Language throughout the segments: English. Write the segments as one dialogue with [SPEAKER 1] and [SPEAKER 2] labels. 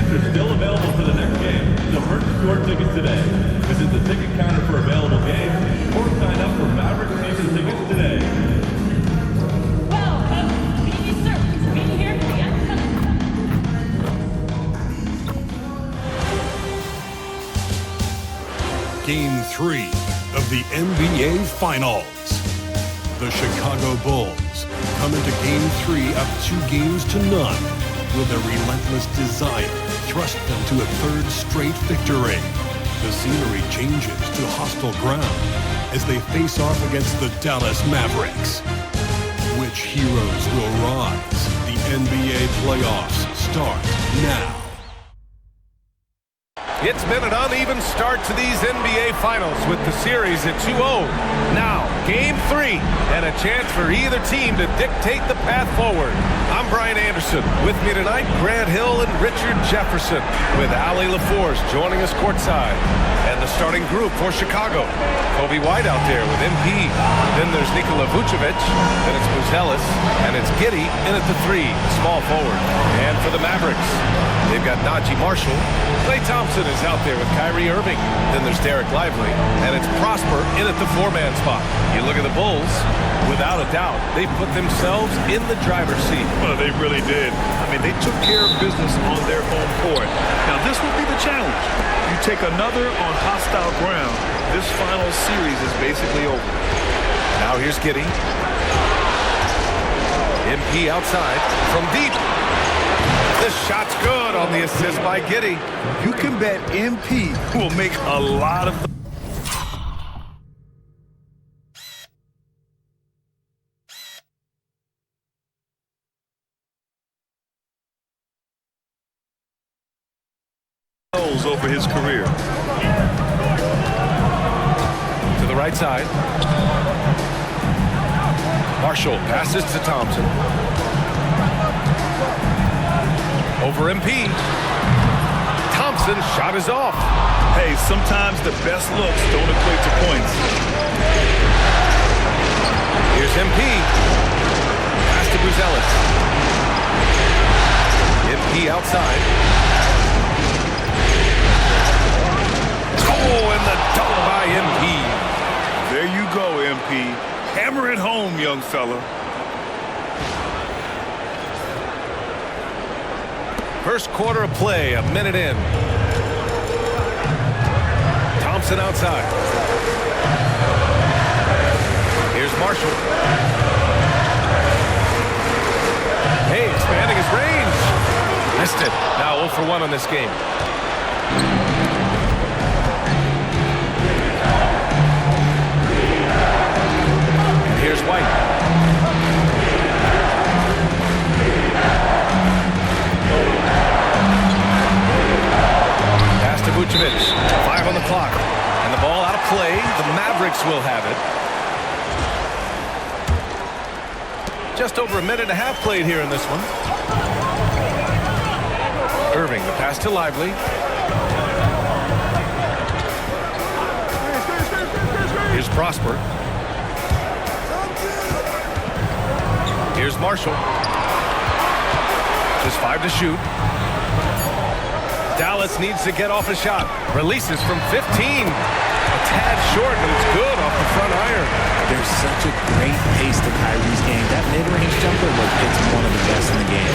[SPEAKER 1] Tickets are still available for the next game, so purchase your tickets today. Visit the ticket counter for available games or sign up for Maverick season tickets today.
[SPEAKER 2] Well, BB sir, is BB here? Yeah.
[SPEAKER 3] Game 3 of the NBA Finals. The Chicago Bulls come into Game 3 up 2-0. Will their relentless desire thrust them to a third straight victory? The scenery changes to hostile ground as they face off against the Dallas Mavericks. Which heroes will rise? The NBA playoffs start now.
[SPEAKER 4] It's been an uneven start to these NBA Finals with the series at 2-0. Now, Game 3, and a chance for either team to dictate the path forward. I'm Brian Anderson. With me tonight, Grant Hill and Richard Jefferson, with Allie LaForce joining us courtside. And the starting group for Chicago. Kobe White out there with MP. Then there's Nikola Vucevic. Then it's Buzelis. And it's Giddey in at the 3, small forward. And for the Mavericks, they've got Najee Marshall. Klay Thompson is out there with Kyrie Irving. Then there's Derek Lively. And it's Prosper in at the 4-man spot. You look at the Bulls, without a doubt, they put themselves in the driver's seat.
[SPEAKER 5] Well, they really did. I mean, they took care of business on their home court. Now, this will be the challenge. You take another on hostile ground, this final series is basically over.
[SPEAKER 4] Now here's Giddey. MP outside from deep. This shot's good on the assist by Giddey.
[SPEAKER 5] You can bet MP will make a lot of over his career.
[SPEAKER 4] To the right side. Marshall passes to Thompson. Over MP. Thompson shot is off.
[SPEAKER 5] Hey, sometimes the best looks don't equate to points.
[SPEAKER 4] Here's MP. Pass to Buzelis. MP outside. Oh, and the dunk by MP.
[SPEAKER 5] There you go, MP. Hammer it home, young fella.
[SPEAKER 4] First quarter of play, a minute in. Thompson outside. Here's Marshall. Hey, expanding his range. Missed it. Now 0 for 1 on this game. Here's White. Pass to Vucevic. 5 on the clock. And the ball out of play. The Mavericks will have it. Just over a minute and a half played here in this one. Irving, the pass to Lively. Here's Prosper. Here's Marshall. Just 5 to shoot. Dallas needs to get off a shot. Releases from 15. A tad short, but it's good off the front iron.
[SPEAKER 6] There's such a great pace to Kyrie's game. That mid-range jumper look, it's one of the best in the game.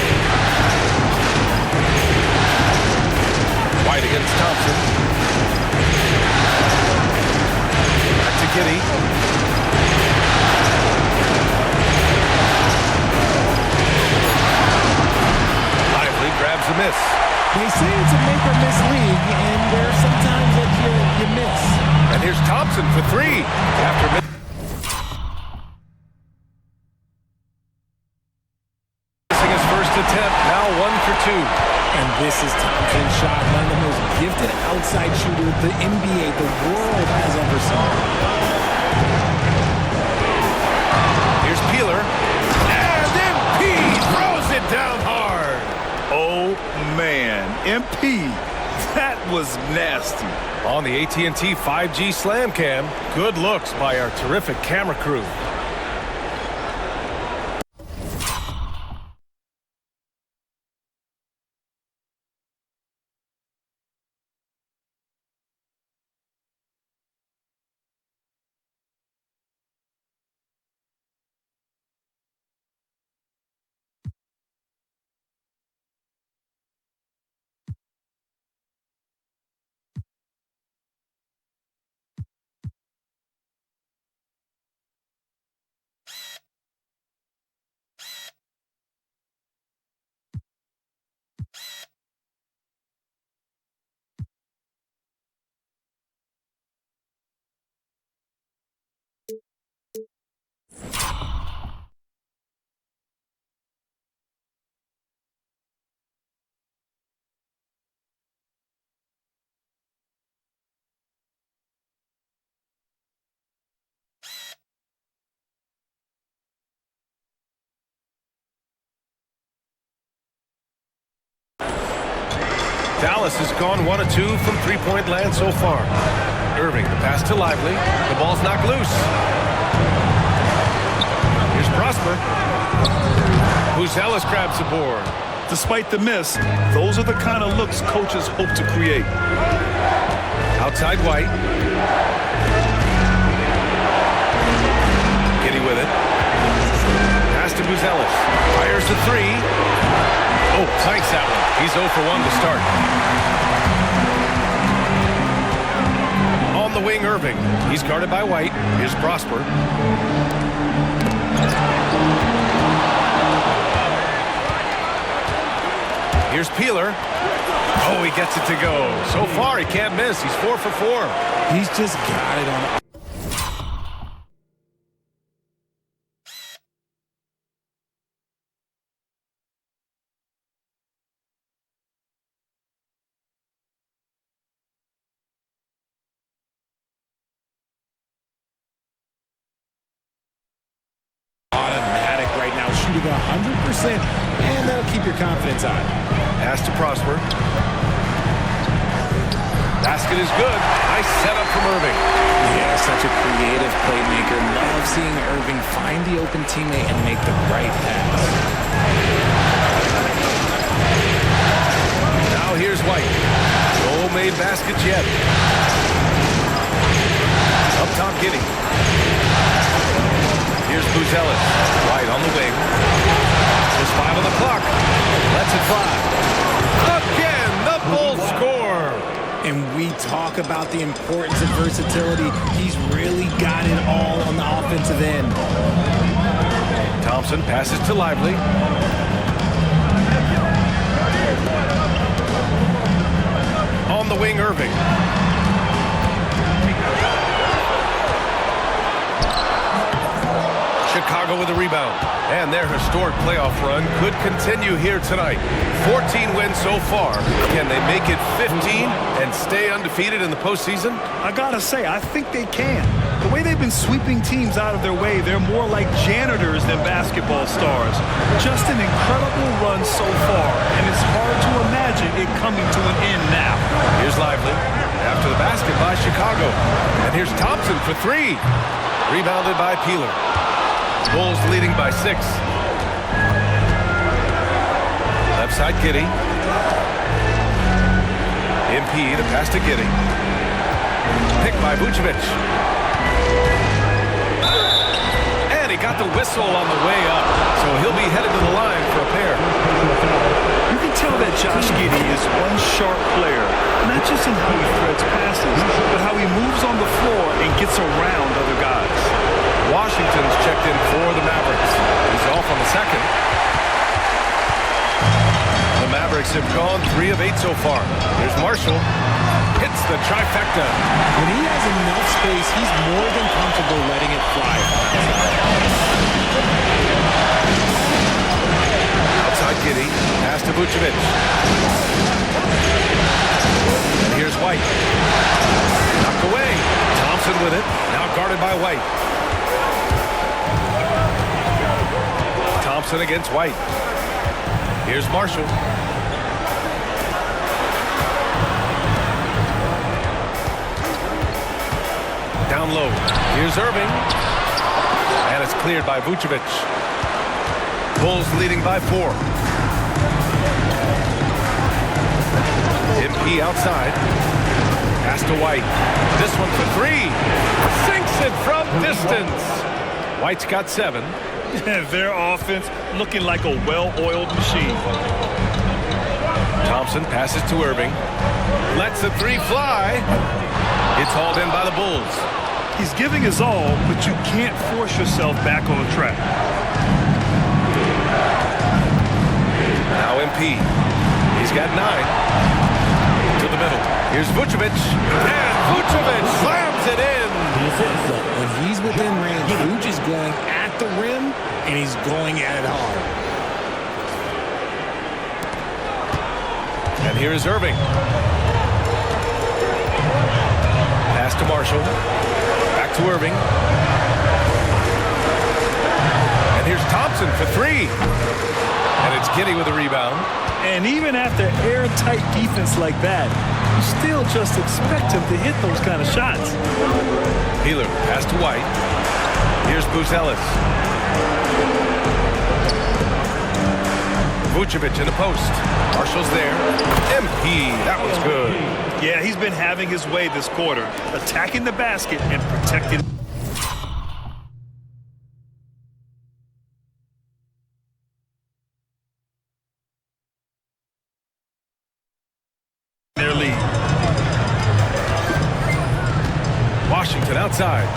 [SPEAKER 4] White against Thompson. Back to Giddey. Grabs a miss.
[SPEAKER 6] They say it's a make or miss league, and there are some times that you miss.
[SPEAKER 4] And here's Thompson for 3. After missing his first attempt, now 1 for 2.
[SPEAKER 6] And this is Thompson's shot, one of the most gifted outside shooters the NBA, the world has ever seen.
[SPEAKER 4] Here's Peeler. And MP throws it down hard.
[SPEAKER 5] Oh, man. MP, that was nasty.
[SPEAKER 4] On the AT&T 5G Slam Cam, good looks by our terrific camera crew. Dallas has gone 1 of 2 from three-point land so far. Irving, the pass to Lively. The ball's knocked loose. Here's Prosper. Buzelis grabs the board.
[SPEAKER 5] Despite the miss, those are the kind of looks coaches hope to create.
[SPEAKER 4] Outside White. Giddy with it. Pass to Buzelis. Fires the three. Oh, planks that one. He's 0 for 1 to start. On the wing, Irving. He's guarded by White. Here's Prosper. Here's Peeler. Oh, he gets it to go. So far, he can't miss. He's 4 for 4.
[SPEAKER 6] He's just got it on. Automatic right now, shooting 100%, and that'll keep your confidence high.
[SPEAKER 4] Pass to Prosper. Basket is good. Nice setup from Irving.
[SPEAKER 6] Yeah, such a creative playmaker. Love seeing Irving find the open teammate and make the right pass.
[SPEAKER 4] Now here's White. No made baskets yet. Up top, Giddy. Here's Buzelis. White on the wing. Just 5 on the clock. Lets it fly. Again, the Bulls score.
[SPEAKER 6] And we talk about the importance of versatility. He's really got it all on the offensive end.
[SPEAKER 4] Thompson passes to Lively. On the wing, Irving. Chicago with a rebound. And their historic playoff run could continue here tonight. 14 wins so far. Can they make it 15 and stay undefeated in the postseason?
[SPEAKER 5] I gotta say, I think they can. The way they've been sweeping teams out of their way, they're more like janitors than basketball stars. Just an incredible run so far, and it's hard to imagine it coming to an end now.
[SPEAKER 4] Here's Lively. After the basket by Chicago. And here's Thompson for 3. Rebounded by Peeler. Bulls leading by 6. Left side, Giddy. MP, the pass to Giddy. Picked by Vucevic. And he got the whistle on the way up. So he'll be headed to the line for a pair.
[SPEAKER 5] You can tell that Josh Giddey is one sharp player, not just in how he threads passes, but how he moves on the floor and gets around other guys.
[SPEAKER 4] Washington's checked in for the Mavericks. He's off on the second. The Mavericks have gone 3 of 8 so far. Here's Marshall. Hits the trifecta.
[SPEAKER 6] When he has enough space, he's more than comfortable letting it fly.
[SPEAKER 4] Outside Giddy. Pass to Vucevic. And here's White. Knocked away. Thompson with it. Now guarded by White. Thompson against White. Here's Marshall. Down low. Here's Irving. And it's cleared by Vucevic. Bulls leading by 4. MP outside. Pass to White. This one for 3. Sinks it from distance. White's got 7.
[SPEAKER 5] Their offense looking like a well-oiled machine.
[SPEAKER 4] Thompson passes to Irving. Lets the 3 fly. It's hauled in by the Bulls.
[SPEAKER 5] He's giving his all, but you can't force yourself back on the track.
[SPEAKER 4] Now MP. He's got 9. To the middle. Here's Vucevic. And Vucevic slams it in.
[SPEAKER 6] When he's within range, Vuce is going at the rim, and he's going at it hard.
[SPEAKER 4] And here is Irving. Pass to Marshall. Back to Irving. And here's Thompson for 3. And And it's Giddey with a rebound.
[SPEAKER 5] And even after airtight defense like that, you still just expect him to hit those kind of shots.
[SPEAKER 4] Peeler, pass to White. Here's Buzelis. Vucevic in the post. Marshall's there. MP, that was good.
[SPEAKER 5] Yeah, he's been having his way this quarter, attacking the basket and protecting their lead.
[SPEAKER 4] Washington outside.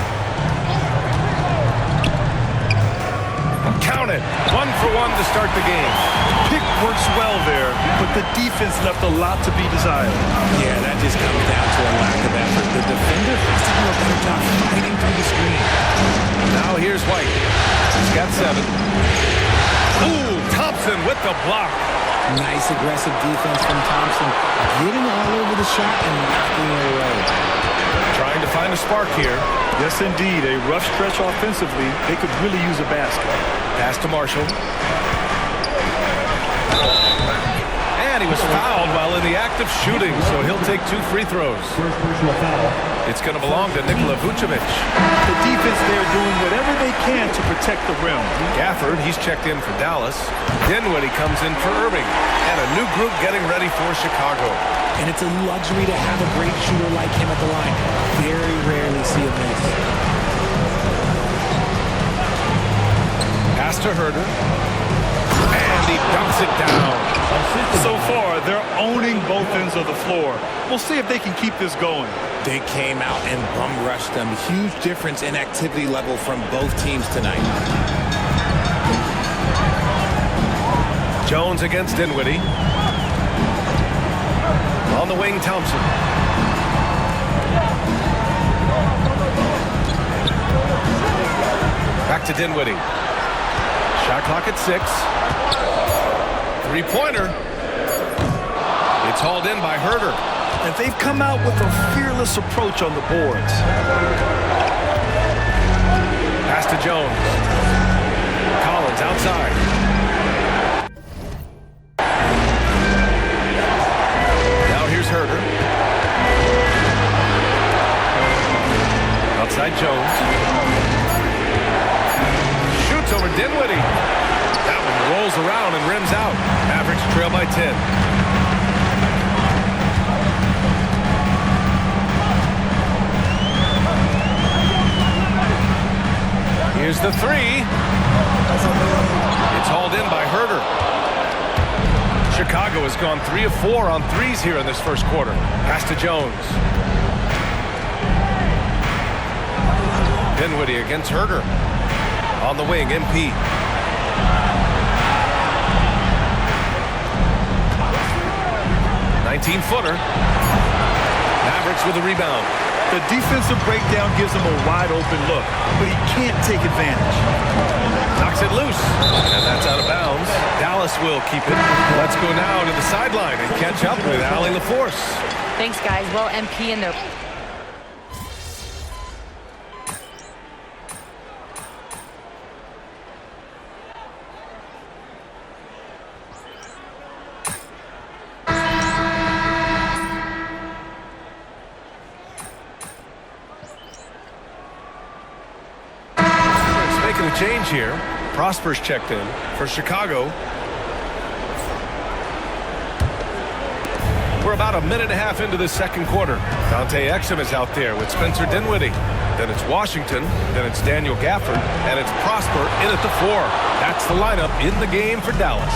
[SPEAKER 4] Count it. 1 for 1 to start the game.
[SPEAKER 5] Pick works well there, but the defense left a lot to be desired.
[SPEAKER 6] Yeah, that just comes down to a lack of effort. The defender has to do a better job fighting through the screen.
[SPEAKER 4] Now here's White. He's got 7. Ooh, Thompson with the block.
[SPEAKER 6] Nice aggressive defense from Thompson, getting all over the shot and knocking it away.
[SPEAKER 4] Trying to find a spark here.
[SPEAKER 5] Yes, indeed. A rough stretch offensively. They could really use a basket.
[SPEAKER 4] Pass to Marshall. And he was fouled while in the act of shooting, so he'll take 2 free throws. It's going to belong to Nikola Vucevic.
[SPEAKER 5] The defense there doing whatever they can to protect the rim.
[SPEAKER 4] Gafford, he's checked in for Dallas. Dinwiddie comes in for Irving. And a new group getting ready for Chicago.
[SPEAKER 6] And it's a luxury to have a great shooter like him at the line. Very rarely see a miss.
[SPEAKER 4] Pass to Herter. And he dumps it down.
[SPEAKER 5] So far, they're owning both ends of the floor. We'll see if they can keep this going.
[SPEAKER 6] They came out and bum rushed them. Huge difference in activity level from both teams tonight.
[SPEAKER 4] Jones against Dinwiddie. On the wing, Thompson. Back to Dinwiddie. Shot clock at 6. Three-pointer. It's hauled in by Herter.
[SPEAKER 5] And they've come out with a fearless approach on the boards.
[SPEAKER 4] Pass to Jones. Collins outside. Now here's Herter. Outside Jones. Shoots over Dinwiddie. That one rolls around and rims out. Mavericks trail by 10. Here's the 3. It's hauled in by Herter. Chicago has gone 3 of 4 on threes here in this first quarter. Pass to Jones. Dinwiddie against Herter. On the wing, MP. Footer. Mavericks with a rebound.
[SPEAKER 5] The defensive breakdown gives him a wide open look, but he can't take advantage.
[SPEAKER 4] Knocks it loose, and that's out of bounds. Dallas will keep it. Let's go now to the sideline and catch up with Allie LaForce.
[SPEAKER 2] Thanks, guys. Well, MP in there.
[SPEAKER 4] Change here. Prosper's checked in for Chicago. We're about a minute and a half into the second quarter. Dante Exum is out there with Spencer Dinwiddie. Then it's Washington. Then it's Daniel Gafford. And it's Prosper in at the 4. That's the lineup in the game for Dallas.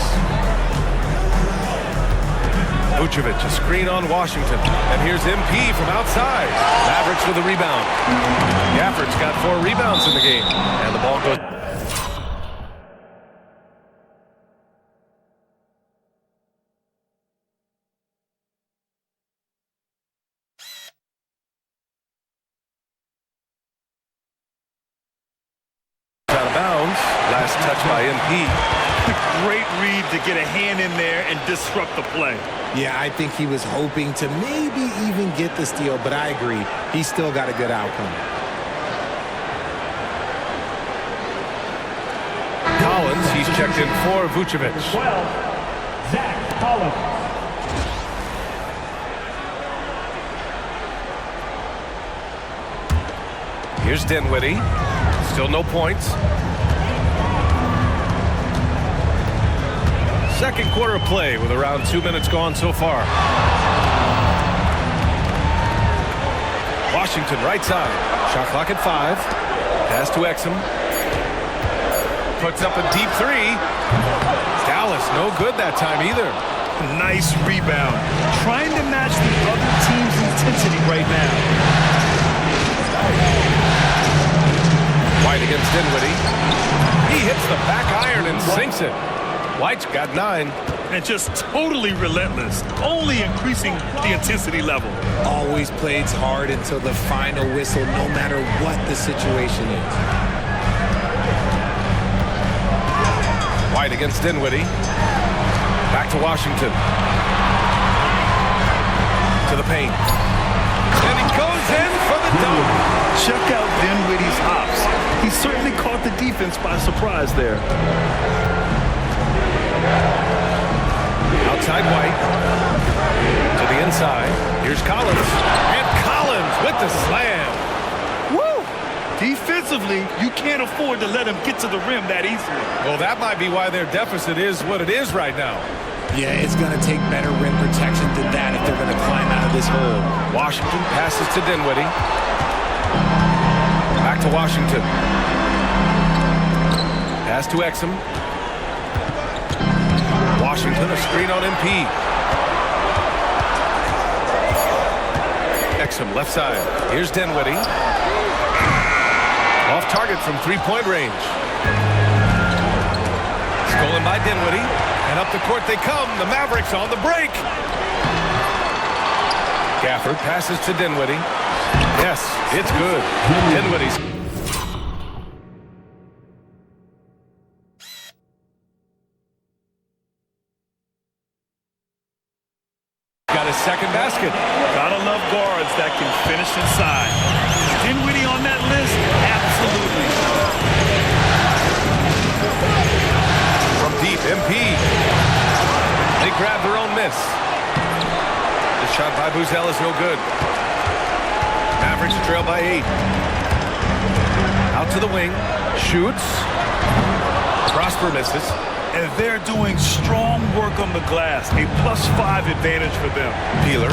[SPEAKER 4] Vucevic, a screen on Washington. And here's MP from outside. Mavericks with a rebound. Gafford's got 4 rebounds in the game. And the ball goes. Out of bounds. Last touch by MP.
[SPEAKER 5] Great read to get a hand in there and disrupt the play.
[SPEAKER 6] Yeah, I think he was hoping to maybe even get the steal, but I agree. He still got a good outcome.
[SPEAKER 4] Collins, he's checked in for Vucevic.
[SPEAKER 1] 12, Zach Collins.
[SPEAKER 4] Here's Dinwiddie. Still no points. Second quarter of play with around 2 minutes gone so far. Washington right side. Shot clock at 5. Pass to Exum. Puts up a deep three. Dallas no good that time either.
[SPEAKER 5] Nice rebound. Trying to match the other team's intensity right now.
[SPEAKER 4] White against Dinwiddie. He hits the back iron and sinks it. White's got 9.
[SPEAKER 5] And just totally relentless. Only increasing the intensity level.
[SPEAKER 6] Always plays hard until the final whistle, no matter what the situation is.
[SPEAKER 4] White against Dinwiddie. Back to Washington. To the paint. And he goes in for the dunk.
[SPEAKER 5] Check out Dinwiddie's hops. He certainly caught the defense by surprise there.
[SPEAKER 4] Outside White. To the inside. Here's Collins. And Collins with the slam.
[SPEAKER 5] Woo! Defensively, you can't afford to let him get to the rim that easily.
[SPEAKER 4] Well, that might be why their deficit is what it is right now.
[SPEAKER 6] Yeah, it's going to take better rim protection than that if they're going to climb out of this hole.
[SPEAKER 4] Washington passes to Dinwiddie. Back to Washington. Pass to Exum. Washington, a screen on MP. Exum, left side. Here's Dinwiddie. Off target from three-point range. Stolen by Dinwiddie. And up the court they come. The Mavericks on the break. Gafford passes to Dinwiddie. Yes, it's good. Dinwiddie's. Got his second basket.
[SPEAKER 5] Gotta love guards that can finish inside. Dinwiddie on that list? Absolutely.
[SPEAKER 4] From deep, MP. They grab their own miss. The shot by Buzel is no good. Mavericks trail by 8. Out to the wing. Shoots. Prosper misses.
[SPEAKER 5] And they're doing strong work on the glass. A +5 advantage for them.
[SPEAKER 4] Peeler.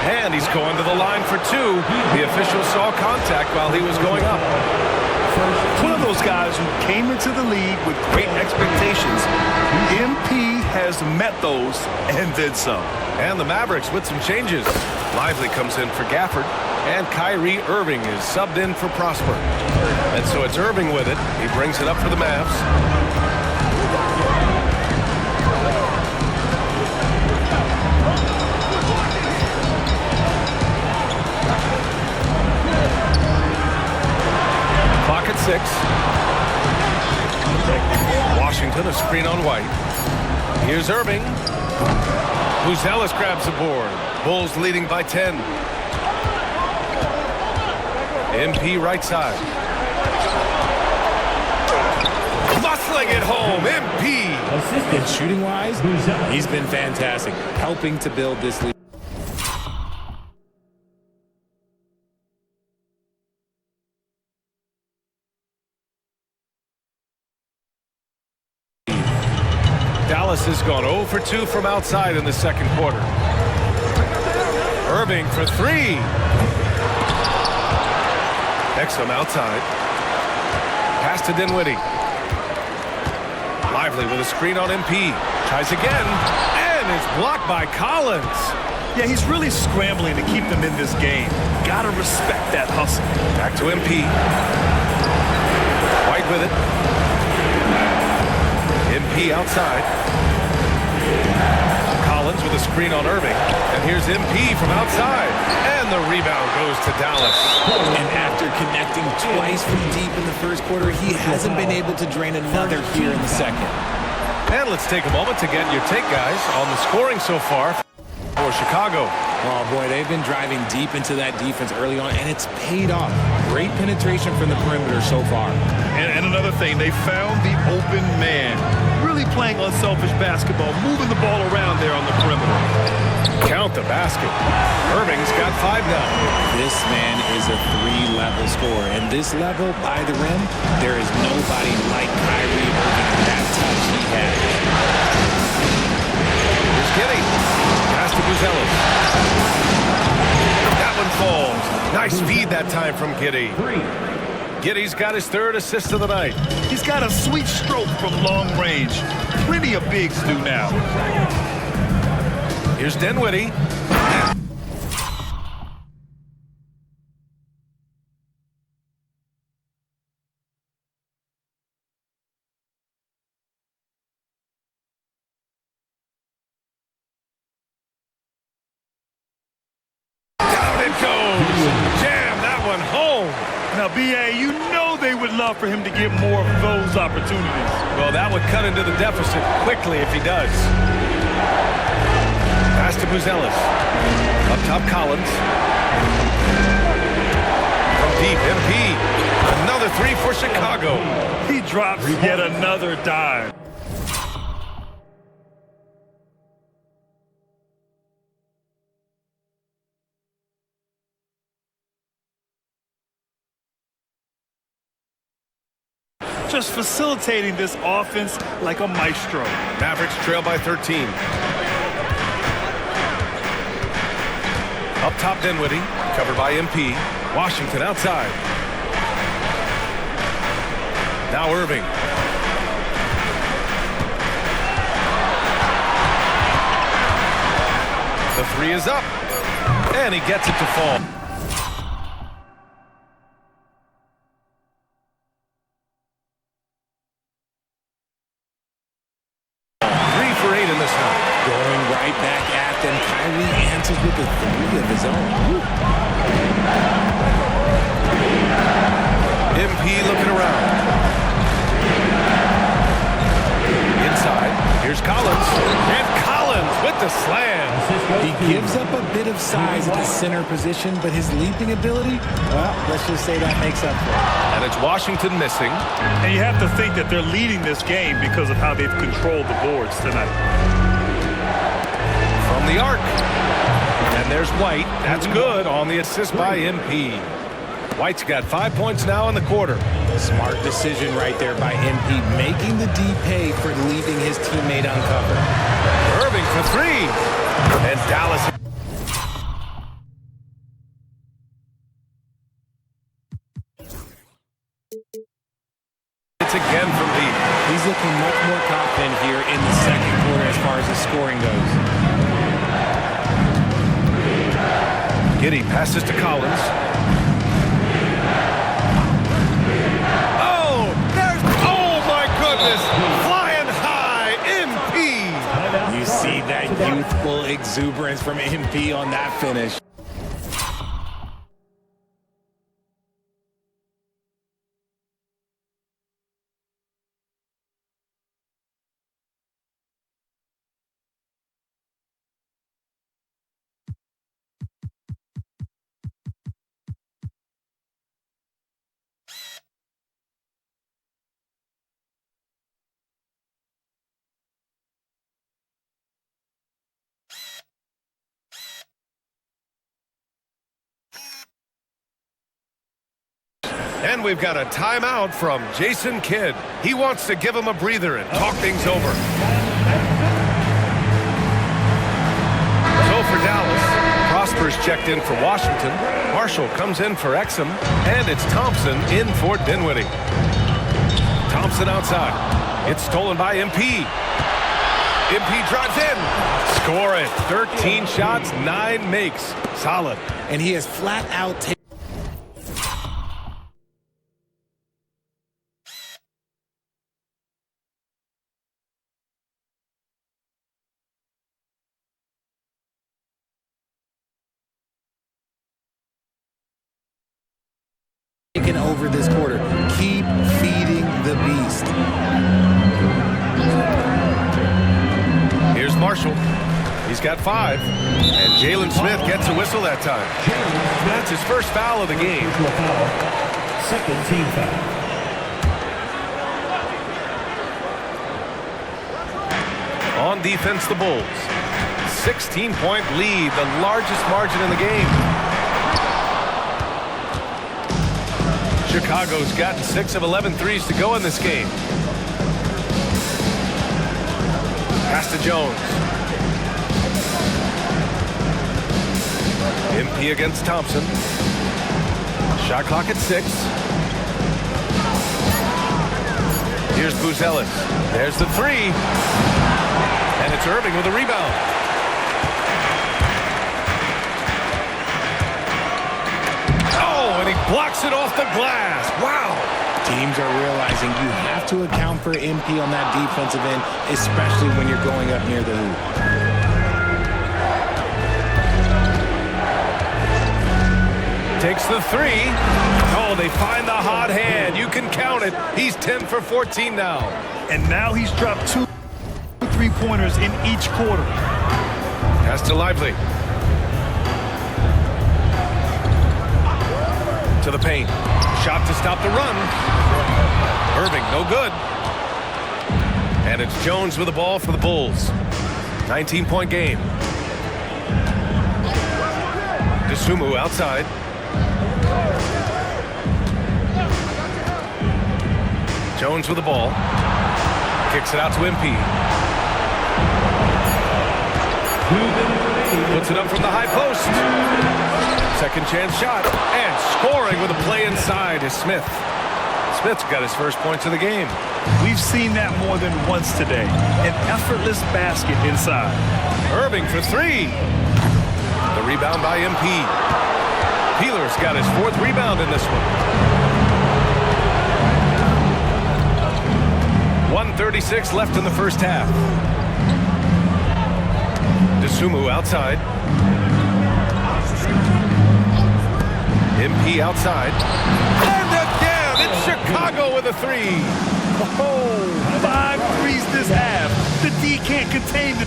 [SPEAKER 4] And he's going to the line for 2. The official saw contact while he was going up.
[SPEAKER 5] One of those guys who came into the league with great expectations. MP has met those and then some.
[SPEAKER 4] And the Mavericks with some changes. Lively comes in for Gafford. And Kyrie Irving is subbed in for Prosper. And so it's Irving with it. He brings it up for the Mavs. Clock at 6. Washington, a screen on White. Here's Irving. Buzelis grabs the board. Bulls leading by 10. MP right side. Muscling it home. MP.
[SPEAKER 6] And shooting-wise, he's been fantastic, helping to build this lead.
[SPEAKER 4] Dallas has gone 0 for 2 from outside in the second quarter. Irving for 3. Exum outside. Pass to Dinwiddie. Lively with a screen on MP. Tries again. And it's blocked by Collins.
[SPEAKER 5] Yeah, he's really scrambling to keep them in this game. Gotta respect that hustle.
[SPEAKER 4] Back to MP. White with it. MP outside. Collins with a screen on Irving. And here's MP from outside. And the rebound goes to Dallas.
[SPEAKER 6] And after connecting twice from deep in the first quarter, he hasn't been able to drain another here in the second.
[SPEAKER 4] And let's take a moment to get your take, guys, on the scoring so far. for Chicago.
[SPEAKER 6] Oh, boy, they've been driving deep into that defense early on, and it's paid off. Great penetration from the perimeter so far.
[SPEAKER 5] And another thing, they found the open man. Really playing unselfish basketball, moving the ball around there on the perimeter.
[SPEAKER 4] Count the basket. Irving's got 5 now.
[SPEAKER 6] This man is a 3-level scorer, and this level by the rim, there is nobody like Kyrie Irving. That touch he has.
[SPEAKER 4] Here's Giddey. Pass to Buzelis. That one falls. Nice feed that time from Giddey. Giddey's got his 3rd assist of the night.
[SPEAKER 5] He's got a sweet stroke from long range. Plenty of bigs do now.
[SPEAKER 4] Here's Dinwiddie. Down it goes. Jam that one home.
[SPEAKER 5] Now, B.A., you know they would love for him to get more of those opportunities.
[SPEAKER 4] Well, that would cut into the deficit quickly if he does. Pass to Buzelis. Up top, Collins. From deep, MP. Another 3 for Chicago.
[SPEAKER 5] He drops yet another dime. Just facilitating this offense like a maestro.
[SPEAKER 4] Mavericks trail by 13. Up top, Dinwiddie. Covered by MP. Washington outside. Now Irving. The 3 is up. And he gets it to fall.
[SPEAKER 6] Going right back at them. Kyrie answers with a 3 of his own.
[SPEAKER 4] MP looking around. Inside. Here's Collins. And Collins with the slam.
[SPEAKER 6] He gives up a bit of size at the center position, but his leaping ability, well, let's just say that makes up for it.
[SPEAKER 4] And it's Washington missing.
[SPEAKER 5] And you have to think that they're leading this game because of how they've controlled the boards tonight.
[SPEAKER 4] From the arc. And there's White. That's good on the assist by MP. White's got 5 points now in the quarter.
[SPEAKER 6] Smart decision right there by MP, making the D pay for leaving his teammate uncovered.
[SPEAKER 4] Irving for 3. And Dallas. It's again from deep.
[SPEAKER 6] He's looking much more confident here in the second quarter as far as the scoring goes.
[SPEAKER 4] Giddey passes to Collins. Oh, my goodness. Flying high, MP.
[SPEAKER 6] You see that youthful exuberance from MP on that finish.
[SPEAKER 4] And we've got a timeout from Jason Kidd. He wants to give him a breather and talk things over. So for Dallas, Prosper's checked in for Washington. Marshall comes in for Exum. And it's Thompson in for Dinwiddie. Thompson outside. It's stolen by MP. MP drives in. Score it. 13 shots, 9 makes. Solid.
[SPEAKER 6] And he has flat out taken over this quarter. Keep feeding the beast.
[SPEAKER 4] Here's Marshall. He's got 5. And Jalen Smith gets a whistle that time. That's his first foul of the game.
[SPEAKER 1] Second team foul.
[SPEAKER 4] On defense, the Bulls. 16-point lead, the largest margin in the game. Chicago's gotten 6 of 11 threes to go in this game. Pass to Jones. MP against Thompson. Shot clock at 6. Here's Buzelis. There's the 3. And it's Irving with a rebound. Oh, and he blocks it off the glass. Wow.
[SPEAKER 6] Teams are realizing you have to account for MP on that defensive end, especially when you're going up near the hoop.
[SPEAKER 4] Takes the 3. Oh, they find the hot hand. You can count it. He's 10 for 14 now.
[SPEAKER 5] And now he's dropped 2 3-pointers in each quarter.
[SPEAKER 4] Pass to Lively. To the paint. Shot to stop the run. Irving, no good. And it's Jones with the ball for the Bulls. 19-point game. DeSumo outside. Jones with the ball. Kicks it out to MP. Puts it up from the high post. Second chance shot. And scoring with a play inside is Smith. Smith's got his first points of the game.
[SPEAKER 5] We've seen that more than once today. An effortless basket inside.
[SPEAKER 4] Irving for 3. The rebound by MP. Peeler's got his 4th rebound in this one. 1:36 left in the first half. DeSumo outside. MP outside. And again, it's Chicago with a 3.
[SPEAKER 5] Oh, 5 threes this half. The D can't contain the...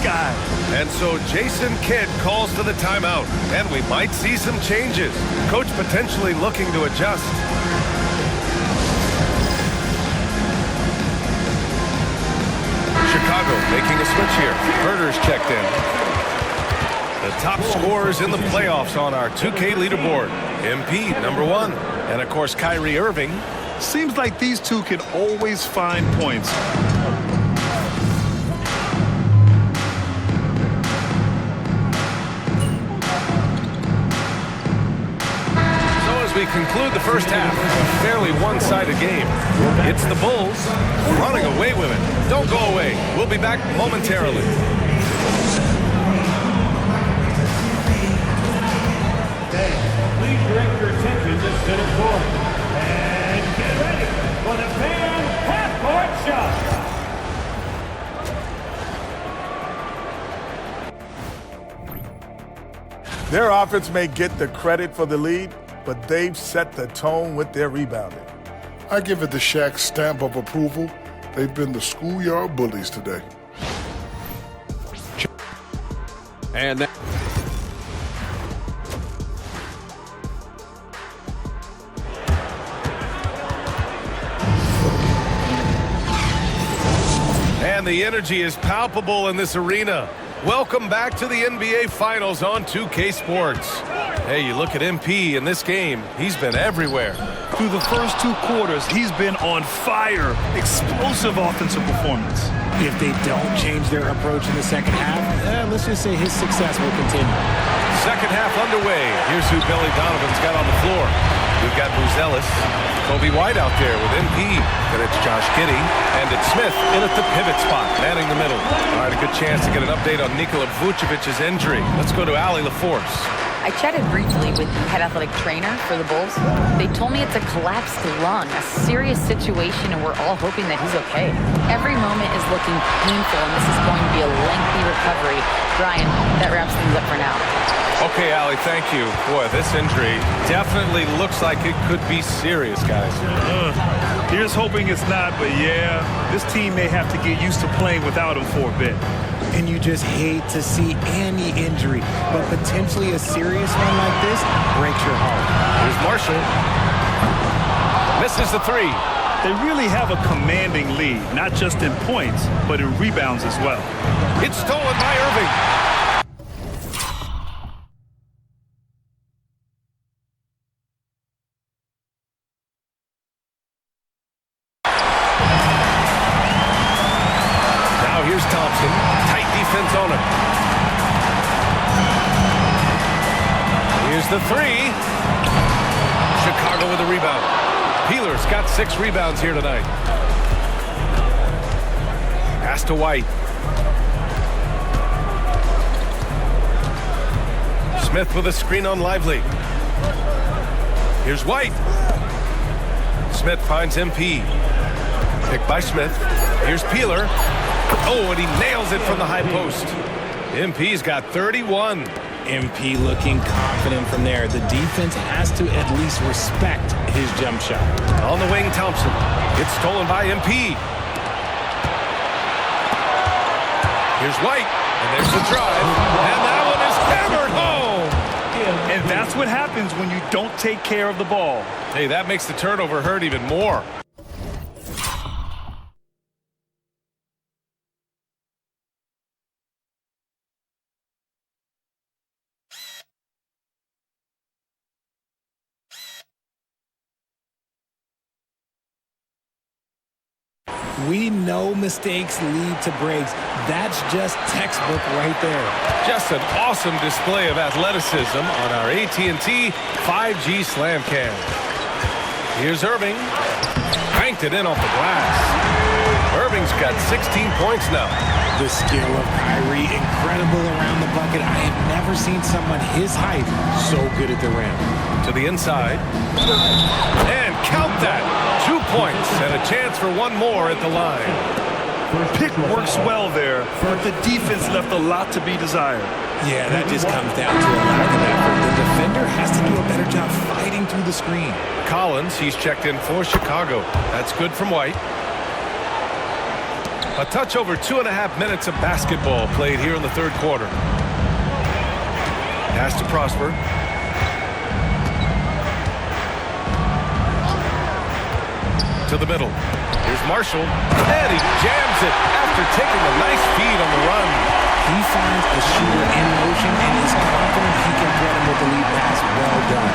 [SPEAKER 5] Guy.
[SPEAKER 4] And so Jason Kidd calls for the timeout, and we might see some changes. Coach potentially looking to adjust. Chicago making a switch here. Herder's checked in. The top scorers in the playoffs on our 2K leaderboard. MP, number 1. And, of course, Kyrie Irving.
[SPEAKER 5] Seems like these two can always find points.
[SPEAKER 4] We conclude the first half, a fairly one-sided game. It's the Bulls running away with it. Don't go away. We'll be back momentarily.
[SPEAKER 1] Please direct your attention to center court. And get ready for the fan half-court shot.
[SPEAKER 7] Their offense may get the credit for the lead, but they've set the tone with their rebounding. I give it the Shaq stamp of approval. They've been the schoolyard bullies today.
[SPEAKER 4] And that and the energy is palpable in this arena. Welcome back to the NBA Finals on 2K Sports. Hey, you look at MP in this game, he's been everywhere.
[SPEAKER 5] Through the first 2 quarters, he's been on fire. Explosive offensive performance.
[SPEAKER 6] If they don't change their approach in the second half, let's just say his success will continue.
[SPEAKER 4] Second half underway. Here's who Billy Donovan's got on the floor. We've got Buzelis, Kobe White out there with MP. Then it's Josh Giddey, and it's Smith in at the pivot spot, manning the middle. All right, a good chance to get an update on Nikola Vucevic's injury. Let's go to Allie LaForce.
[SPEAKER 8] I chatted briefly with the head athletic trainer for the Bulls. They told me it's a collapsed lung, a serious situation, and we're all hoping that he's okay. Every moment is looking painful, and this is going to be a lengthy recovery. Brian, that wraps things up for now.
[SPEAKER 4] Okay, Allie, thank you. Boy, this injury definitely looks like it could be serious, guys.
[SPEAKER 5] Here's hoping it's not, but yeah, this team may have to get used to playing without him for a bit.
[SPEAKER 6] And you just hate to see any injury, but potentially a serious one like this breaks your heart.
[SPEAKER 4] Here's Marshall. Misses the 3.
[SPEAKER 5] They really have a commanding lead, not just in points, but in rebounds as well.
[SPEAKER 4] It's stolen by Irving. Here's Thompson. Tight defense on him. Here's the 3. Chicago with a rebound. Peeler's got 6 rebounds here tonight. Pass to White. Smith with a screen on Lively. Here's White. Smith finds MP. Picked by Smith. Here's Peeler. Oh, and he nails it from the high post. MP's got 31.
[SPEAKER 6] MP looking confident from there. The defense has to at least respect his jump shot.
[SPEAKER 4] On the wing, Thompson. It's stolen by MP. Here's White. And there's the drive. And that one is hammered home.
[SPEAKER 5] And that's what happens when you don't take care of the ball.
[SPEAKER 4] Hey, that makes the turnover hurt even more.
[SPEAKER 6] We know mistakes lead to breaks. That's just textbook right there.
[SPEAKER 4] Just an awesome display of athleticism on our AT&T 5G Slam Cam. Here's Irving. Cranked it in off the glass. Irving's got 16 points now.
[SPEAKER 6] The skill of Kyrie, incredible around the bucket. I have never seen someone his height so good at the rim.
[SPEAKER 4] To the inside. And count that. 2 points and a chance for one more at the line.
[SPEAKER 5] Pick works well there, but the defense left a lot to be desired.
[SPEAKER 6] Yeah, that just comes down to a lack of effort. The defender has to do a better job fighting through the screen.
[SPEAKER 4] Collins, he's checked in for Chicago. That's good from White. A touch over 2.5 minutes of basketball played here in the third quarter. Pass to Prosper. To the middle. Here's Marshall. And he jams it after taking a nice feed on the run.
[SPEAKER 6] He finds a shooter in motion and is confident he can get him with the lead pass. Well done.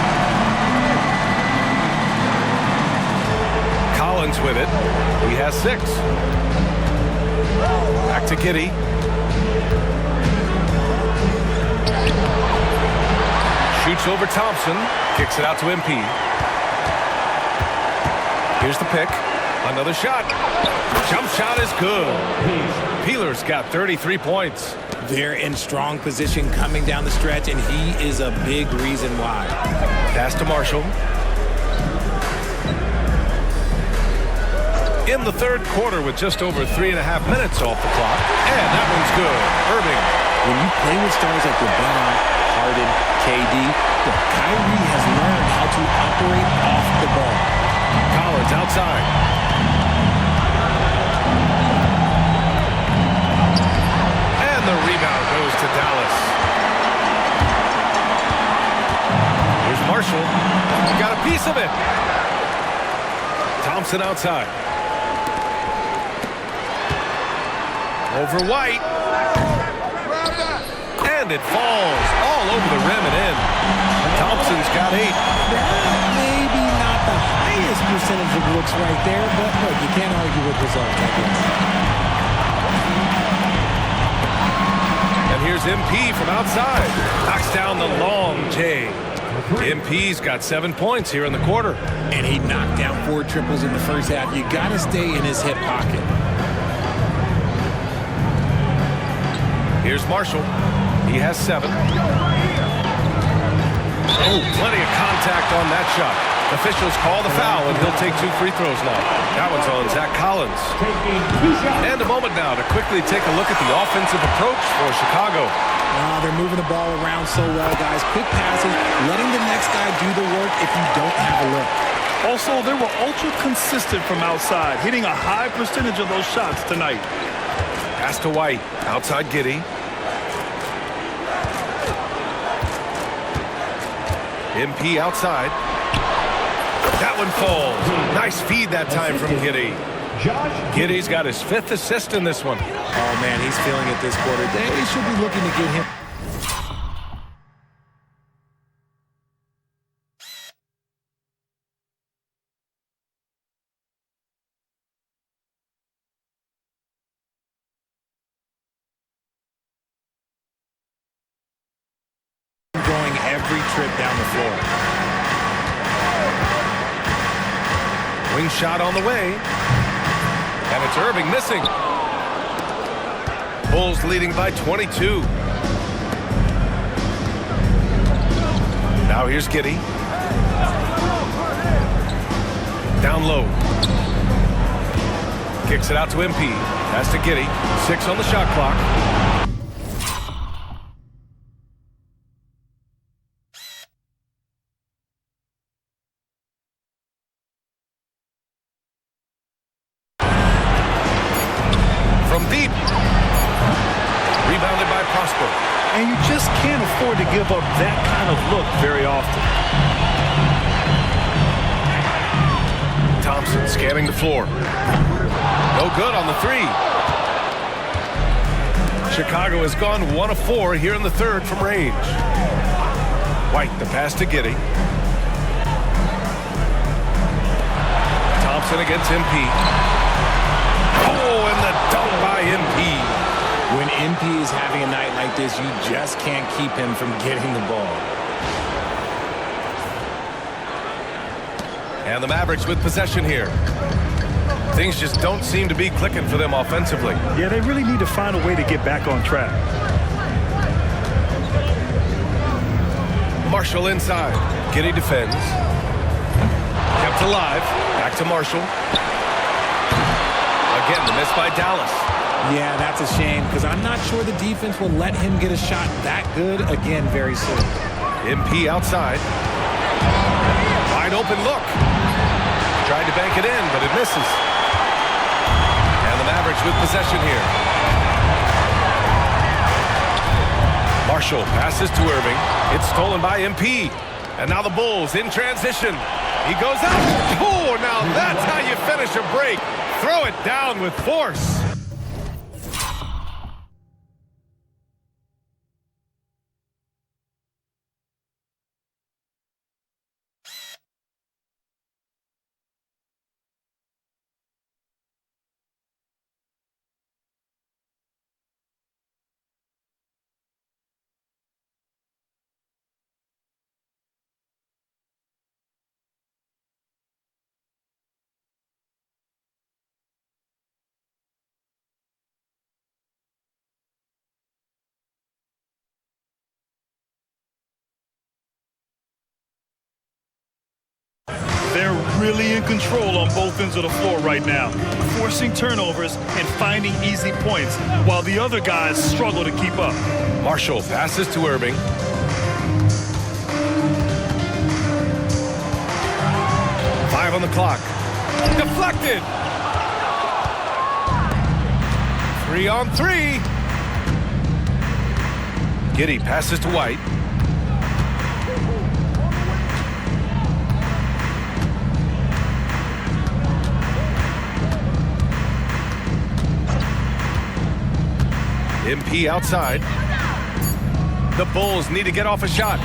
[SPEAKER 4] Collins with it. He has 6. Back to Giddey. Shoots over Thompson. Kicks it out to MP. Here's the pick. Another shot. Jump shot is good. Peeler's got 33 points.
[SPEAKER 6] They're in strong position coming down the stretch, and he is a big reason why.
[SPEAKER 4] Pass to Marshall. In the third quarter with just over 3.5 minutes off the clock. And that one's good. Irving.
[SPEAKER 6] When you play with stars like LeBron, Harden, KD, Kyrie has learned how to operate off the ball.
[SPEAKER 4] Collins outside. And the rebound goes to Dallas. Here's Marshall. Got a piece of it. Thompson outside. Over White. And it falls all over the rim and in. Thompson's got 8.
[SPEAKER 6] Maybe not the highest percentage of looks right there, but look, you can't argue with results, I guess.
[SPEAKER 4] And here's MP from outside. Knocks down the long J. MP's got 7 points here in the quarter.
[SPEAKER 6] And he knocked down 4 triples in the first half. You got to stay in his hip pocket.
[SPEAKER 4] Here's Marshall. He has 7. Oh, plenty of contact on that shot. Officials call the foul, and he'll take 2 free throws now. That one's on Zach Collins. And a moment now to quickly take a look at the offensive approach for Chicago.
[SPEAKER 6] They're moving the ball around so well, guys. Quick passes, letting the next guy do the work if you don't have a look.
[SPEAKER 5] Also, they were ultra consistent from outside, hitting a high percentage of those shots tonight.
[SPEAKER 4] Pass to White. Outside Giddey. MP outside. That one falls. Nice feed that time from Giddey. Giddey's got his 5th assist in this one.
[SPEAKER 6] Oh, man, he's feeling it this quarter. They should be looking to get him. Going every trip down the floor.
[SPEAKER 4] Wing shot on the way. And it's Irving missing. Bulls leading by 22. Now here's Giddey. Down low. Kicks it out to MP. Pass to Giddey. 6 on the shot clock. Deep. Rebounded by Prosper.
[SPEAKER 5] And you just can't afford to give up that kind of look very often.
[SPEAKER 4] Thompson scanning the floor. No good on the 3. Chicago has gone 1 of 4 here in the third from range. White, the pass to Giddey. Thompson against MP. Oh, and the dunk by MP.
[SPEAKER 6] When MP is having a night like this, you just can't keep him from getting the ball.
[SPEAKER 4] And the Mavericks with possession here. Things just don't seem to be clicking for them offensively.
[SPEAKER 5] Yeah, they really need to find a way to get back on track.
[SPEAKER 4] Marshall inside. Giddey defends. Kept alive. Back to Marshall. Again, the miss by Dallas.
[SPEAKER 6] Yeah, that's a shame because I'm not sure the defense will let him get a shot that good again very soon.
[SPEAKER 4] MP outside. Wide open look. Tried to bank it in, but it misses. And the Mavericks with possession here. Marshall passes to Irving. It's stolen by MP. And now the Bulls in transition. He goes out. Oh, now that's how you finish a break. Throw it down with force.
[SPEAKER 5] They're really in control on both ends of the floor right now, forcing turnovers and finding easy points, while the other guys struggle to keep up.
[SPEAKER 4] Marshall passes to Irving. Five on the clock. Deflected. 3-on-3. Giddey passes to White. MP outside. The Bulls need to get off a shot.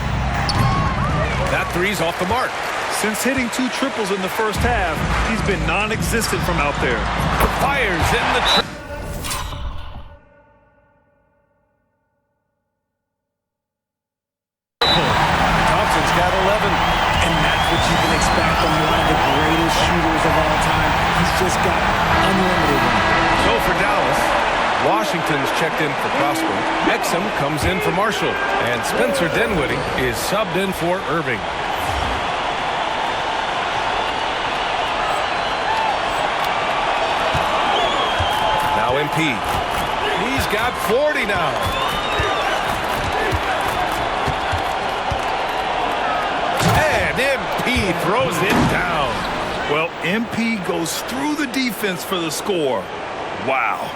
[SPEAKER 4] That three's off the mark.
[SPEAKER 5] Since hitting 2 triples in the first half, he's been non-existent from out there.
[SPEAKER 4] Fires in the Thompson's got 11.
[SPEAKER 6] And that's what you can expect from one of the greatest shooters of all time. He's just got unlimited room.
[SPEAKER 4] So for Dallas, Washington's checked in for Prosper. Exum comes in for Marshall. And Spencer Dinwiddie is subbed in for Irving. Now MP. He's got 40 now. And MP throws it down.
[SPEAKER 5] Well, MP goes through the defense for the score. Wow.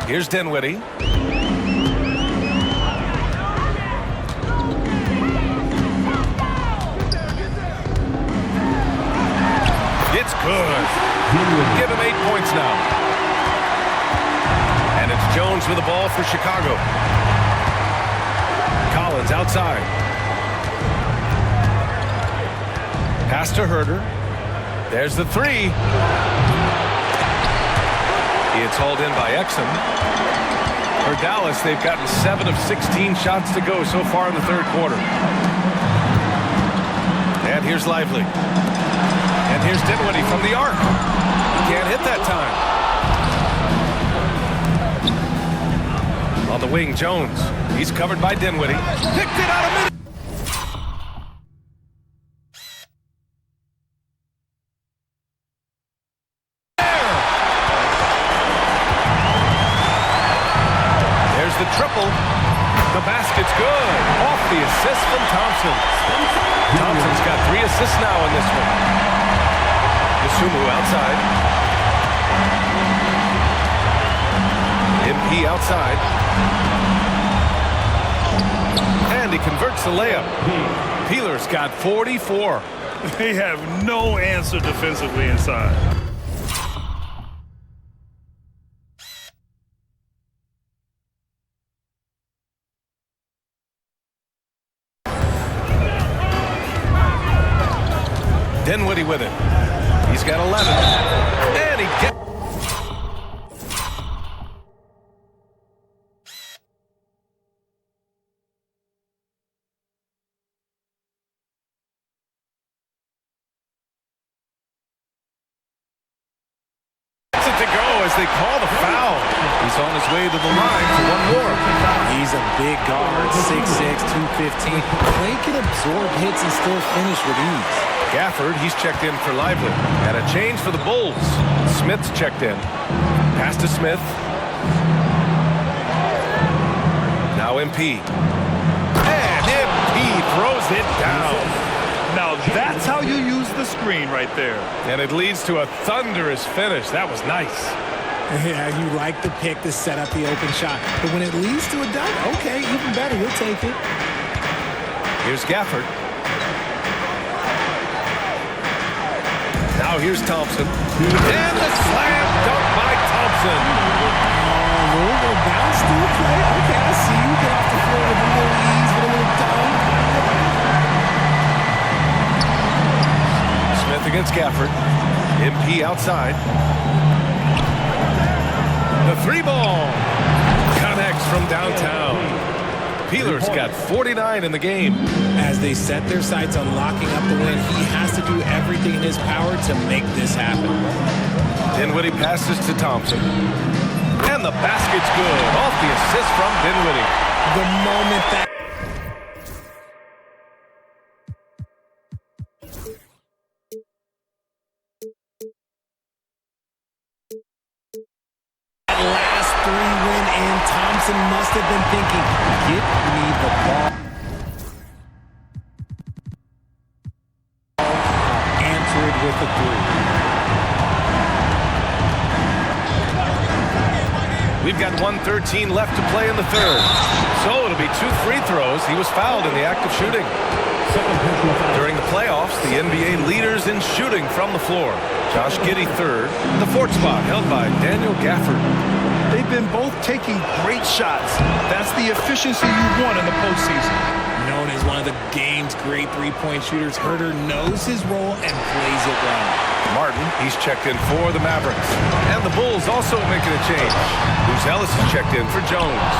[SPEAKER 4] Here's Dinwiddie. It's good. Give him 8 points now. And it's Jones with the ball for Chicago. Collins outside. Pass to Herter. There's the 3. It's hauled in by Exum. For Dallas, they've gotten 7 of 16 shots to go so far in the third quarter. And here's Lively. And here's Dinwiddie from the arc. He can't hit that time. On the wing, Jones. He's covered by Dinwiddie. Picked it out of mid. There's the triple. The basket's good. Off the assist from Thompson. Thompson's got 3 assists now in this one. Sumu outside. MP outside. And he converts the layup. Peeler's got 44.
[SPEAKER 5] They have no answer defensively inside.
[SPEAKER 4] Dinwiddie with it. He's got 11. And he gets... it to go as they call the foul. He's on his way to the line for one more.
[SPEAKER 6] He's a big guard, 6'6", 215. Clay can absorb hits and still finish with ease.
[SPEAKER 4] Gafford, he's checked in for Lively. And a change for the Bulls. Smith's checked in. Pass to Smith. Now MP. And MP throws it down.
[SPEAKER 5] Now that's how you use the screen right there.
[SPEAKER 4] And it leads to a thunderous finish. That was nice.
[SPEAKER 6] Yeah, you like the pick to set up the open shot. But when it leads to a dunk, okay, even better, you'll take it.
[SPEAKER 4] Here's Gafford. Now here's Thompson. And the slam dunk by Thompson.
[SPEAKER 6] A little bounce to the play. Okay, I see you. Get off the floor with a little ease, with a little dunk.
[SPEAKER 4] Smith against Gafford. MP outside. The 3-ball connects from downtown. Peeler's got 49 in the game.
[SPEAKER 6] As they set their sights on locking up the win, he has to do everything in his power to make this happen.
[SPEAKER 4] Dinwiddie passes to Thompson. And the basket's good. Off the assist from Dinwiddie.
[SPEAKER 6] The moment that last 3 went in, Thompson must have been thinking, get me the ball. with the three.
[SPEAKER 4] We've got 1:13 left to play in the third. So it'll be 2 free throws. He was fouled in the act of shooting. During the playoffs, the NBA leaders in shooting from the floor. Josh Giddey third. The fourth spot held by Daniel Gafford.
[SPEAKER 5] They've been both taking great shots. That's the efficiency you want in the postseason.
[SPEAKER 6] Known as one of the game's great three-point shooters, Huerter knows his role and plays it well.
[SPEAKER 4] Martin, he's checked in for the Mavericks. And the Bulls also making a change. Bruce Ellis is checked in for Jones.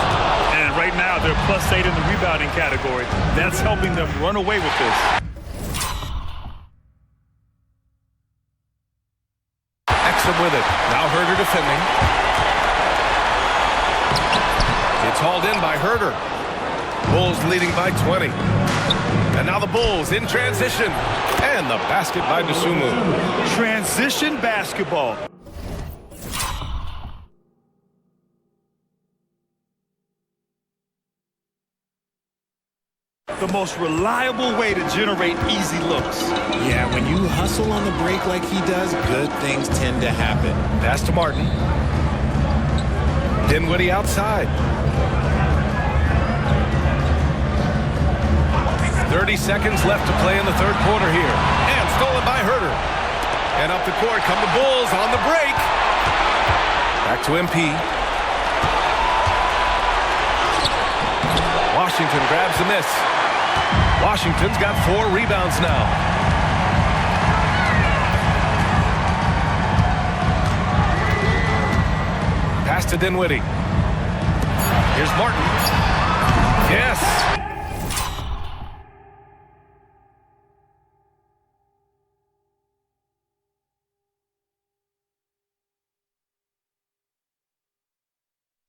[SPEAKER 5] And right now, they're +8 in the rebounding category. That's helping them run away with this.
[SPEAKER 4] Exum with it. Now Huerter defending. It's hauled in by Huerter. Bulls leading by 20. And now the Bulls in transition. And the basket by Dosunmu.
[SPEAKER 5] Transition basketball. The most reliable way to generate easy looks.
[SPEAKER 6] Yeah, when you hustle on the break like he does, good things tend to happen.
[SPEAKER 4] Pass to Martin. Dinwiddie outside. 30 seconds left to play in the third quarter here. And stolen by Huerter. And up the court come the Bulls on the break. Back to MP. Washington grabs the miss. Washington's got 4 rebounds now. Pass to Dinwiddie. Here's Martin. Yes.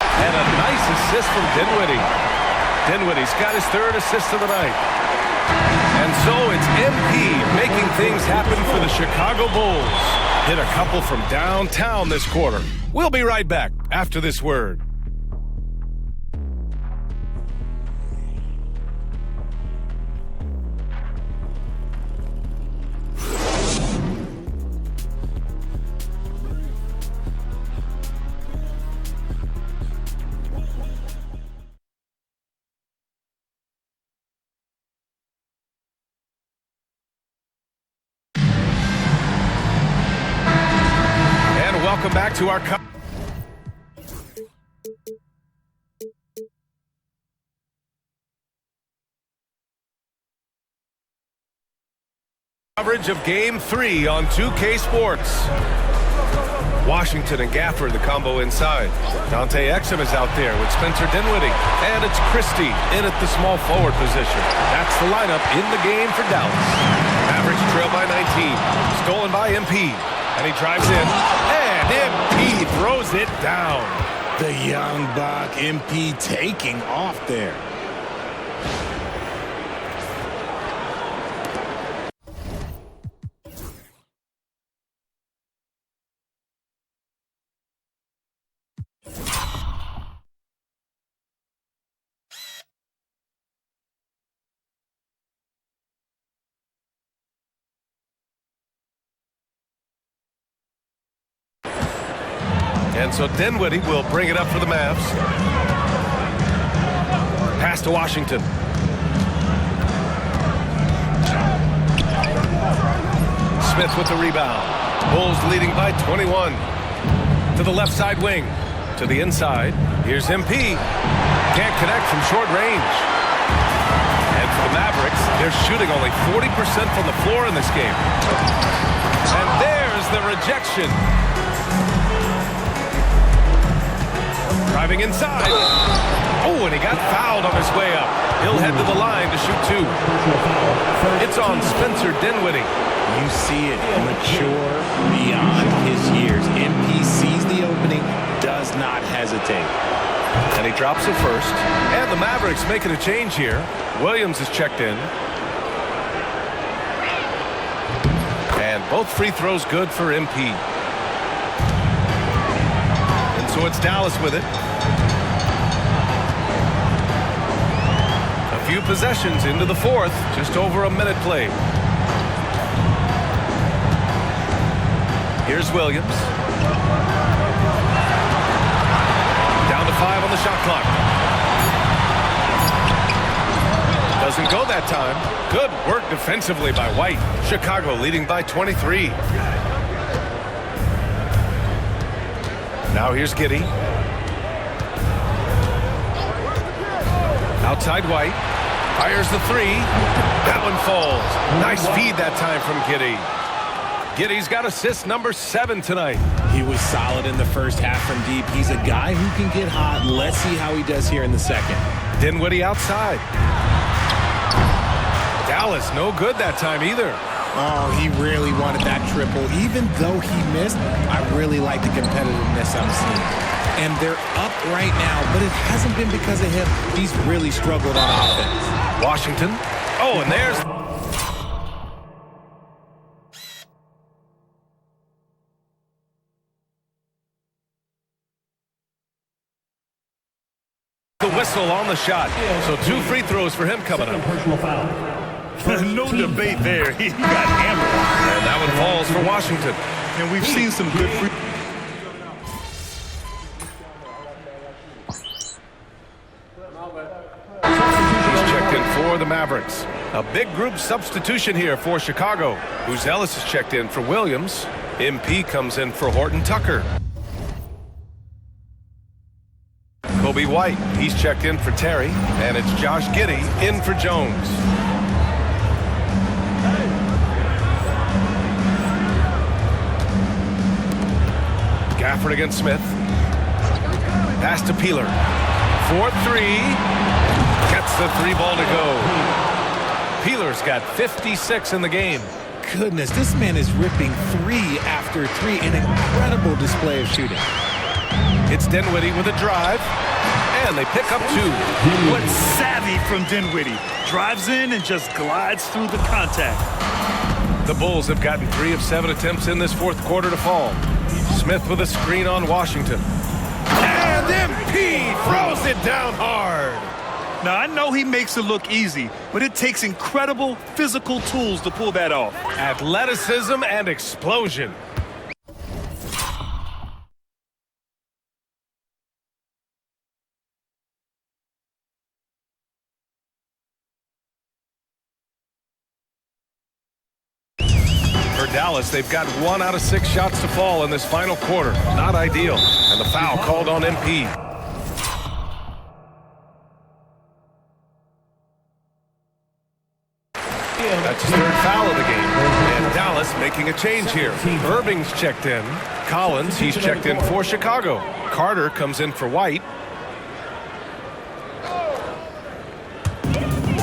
[SPEAKER 4] And a nice assist from Dinwiddie. Dinwiddie's got his 3rd assist of the night. And so it's MP making things happen for the Chicago Bulls. Hit a couple from downtown this quarter. We'll be right back after this word. Welcome back to our coverage of Game 3 on 2K Sports. Washington and Gafford, the combo inside. Dante Exum is out there with Spencer Dinwiddie. And it's Christie in at the small forward position. That's the lineup in the game for Dallas. Mavericks trail by 19. Stolen by MP. And he drives in. And MP throws it down.
[SPEAKER 6] The young buck, MP taking off there.
[SPEAKER 4] And so Dinwiddie will bring it up for the Mavs. Pass to Washington. Smith with the rebound. Bulls leading by 21. To the left side wing. To the inside. Here's MP. Can't connect from short range. And for the Mavericks, they're shooting only 40% from the floor in this game. And there's the rejection. Driving inside. Oh, and he got fouled on his way up. He'll head to the line to shoot 2. It's on Spencer Dinwiddie.
[SPEAKER 6] You see it, mature beyond his years. MP sees the opening, does not hesitate.
[SPEAKER 4] And he drops it first. And the Mavericks making a change here. Williams is checked in. And both free throws good for MP. And so it's Dallas with it. A few possessions into the fourth. Just over a minute played. Here's Williams. Down to 5 on the shot clock. Doesn't go that time. Good work defensively by White. Chicago leading by 23. Now here's Giddey. Outside White. Fires the 3. That one falls. Nice feed that time from Giddey. Giddey's got assist number 7 tonight.
[SPEAKER 6] He was solid in the first half from deep. He's a guy who can get hot. Let's see how he does here in the second.
[SPEAKER 4] Dinwiddie outside. Dallas no good that time either.
[SPEAKER 6] Oh, he really wanted that triple. Even though he missed, I really like the competitiveness I'm seeing. And they're up right now, but it hasn't been because of him. He's really struggled on offense.
[SPEAKER 4] Washington. Oh, and there's... the whistle on the shot. So 2 free throws for him coming up.
[SPEAKER 1] Personal foul.
[SPEAKER 5] No debate there. He got hammered.
[SPEAKER 4] And that one falls for Washington.
[SPEAKER 5] And we've seen some good free...
[SPEAKER 4] He's checked in for the Mavericks. A big group substitution here for Chicago. Ellis is checked in for Williams. MP comes in for Horton Tucker. Kobe White, he's checked in for Terry. And it's Josh Giddey in for Jones. Gafford against Smith. Pass to Peeler. 4-3. Gets the 3 ball to go. Peeler's got 56 in the game.
[SPEAKER 6] Goodness, this man is ripping 3 after 3. An incredible display of shooting.
[SPEAKER 4] It's Dinwiddie with a drive. And they pick up 2.
[SPEAKER 5] What savvy from Dinwiddie. Drives in and just glides through the contact.
[SPEAKER 4] The Bulls have gotten 3 of 7 attempts in this 4th quarter to fall. Smith with a screen on Washington. And MP throws it down hard.
[SPEAKER 5] Now, I know he makes it look easy, but it takes incredible physical tools to pull that off.
[SPEAKER 4] Athleticism and explosion. For Dallas, they've got 1 out of 6 shots to fall in this final quarter. Not ideal. And the foul called on MP. That's his 3rd foul of the game. And Dallas making a change here. Irving's checked in. Collins, he's checked in for Chicago. Carter comes in for White.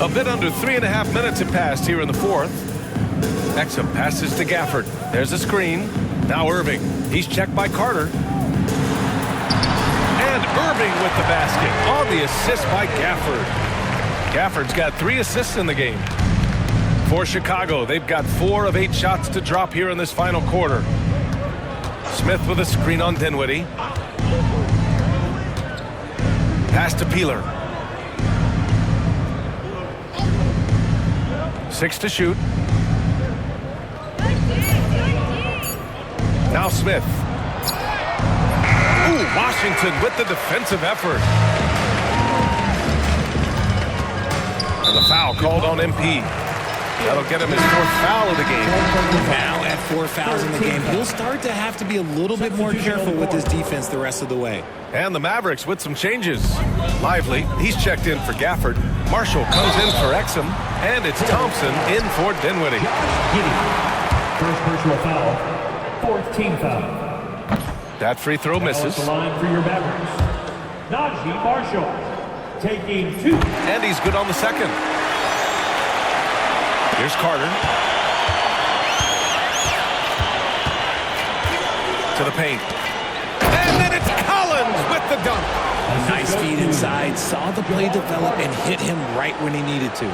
[SPEAKER 4] A bit under 3.5 minutes have passed here in the 4th. Exum passes to Gafford. There's a screen. Now Irving. He's checked by Carter. And Irving with the basket on the assist by Gafford. Gafford's got 3 assists in the game. For Chicago, they've got 4 of 8 shots to drop here in this final quarter. Smith with a screen on Dinwiddie. Pass to Peeler. 6 to shoot. Now Smith. Ooh, Washington with the defensive effort. And the foul called on MP. That'll get him his 4th foul of the game.
[SPEAKER 6] Now at 4 fouls in the game, he'll start to have to be a little bit more careful with his defense the rest of the way.
[SPEAKER 4] And the Mavericks with some changes. Lively, he's checked in for Gafford. Marshall comes in for Exum. And it's Thompson in for Dinwiddie.
[SPEAKER 1] Giddey. First personal foul. 4th team foul.
[SPEAKER 4] That free throw misses.
[SPEAKER 1] The line for your Mavericks. Najee Marshall taking 2.
[SPEAKER 4] And he's good on the second. Here's Carter. To the paint. And then it's Collins with the dunk.
[SPEAKER 6] Nice feed inside. Saw the play develop and hit him right when he needed to.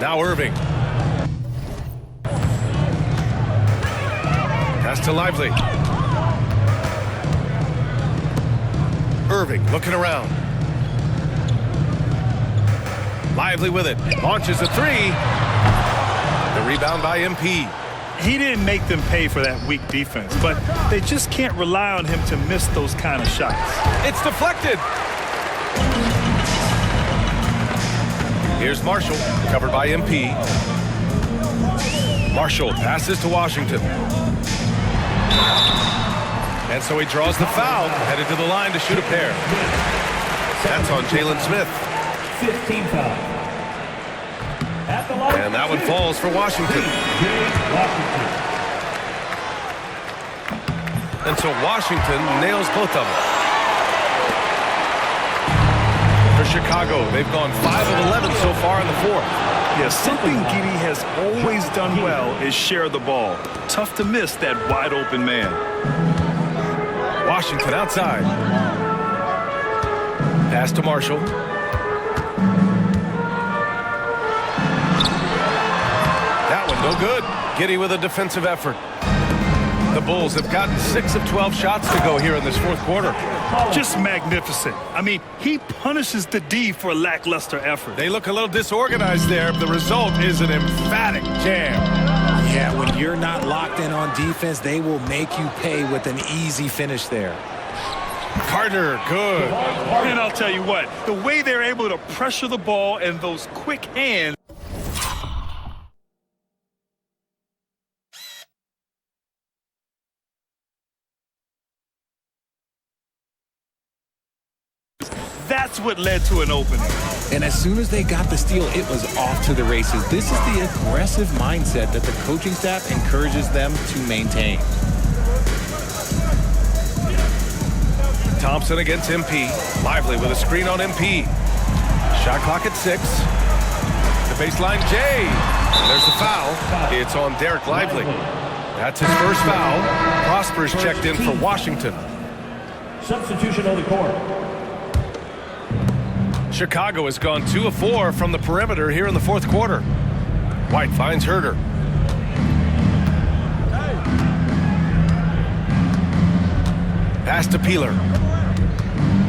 [SPEAKER 4] Now Irving. Pass to Lively. Irving looking around. Lively with it. Launches a 3. The Rebound by MP.
[SPEAKER 5] He didn't make them pay for that weak defense, but they just can't rely on him to miss those kind of shots.
[SPEAKER 4] It's deflected. Here's Marshall, covered by MP. Marshall passes to Washington. And so he draws the foul, headed to the line to shoot a pair. That's on Jalen Smith.
[SPEAKER 1] 15 foul. At the line.
[SPEAKER 4] And that one falls for Washington. And so Washington nails both of them. For Chicago, they've gone 5 of 11 so far in the fourth.
[SPEAKER 5] Yeah, something Giddey has always done well is share the ball. Tough to miss that wide open man.
[SPEAKER 4] Washington outside. Pass to Marshall. That one no good. Giddey with a defensive effort. The Bulls have gotten 6 of 12 shots to go here in this fourth quarter.
[SPEAKER 5] Just magnificent. I mean, he punishes the D for lackluster effort.
[SPEAKER 4] They look a little disorganized there. The result is an emphatic jam.
[SPEAKER 6] Yeah, when you're not locked in on defense, they will make you pay with an easy finish there.
[SPEAKER 4] Carter, good.
[SPEAKER 5] And I'll tell you what, the way they're able to pressure the ball and those quick hands. That's what led to an opening.
[SPEAKER 6] And as soon as they got the steal, it was off to the races. This is the aggressive mindset that the coaching staff encourages them to maintain.
[SPEAKER 4] Thompson against MP. Lively with a screen on MP. Shot clock at 6. The baseline, Jay. There's the foul. It's on Derek Lively. That's his first foul. Prosper's checked in for Washington.
[SPEAKER 1] Substitution on the court.
[SPEAKER 4] Chicago has gone 2 of 4 from the perimeter here in the fourth quarter. White finds Herter. Pass to Peeler.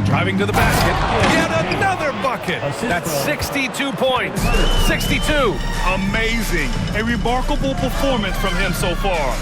[SPEAKER 4] Driving to the basket. Yet another bucket. That's 62 points. 62.
[SPEAKER 5] Amazing. A remarkable performance from him so far.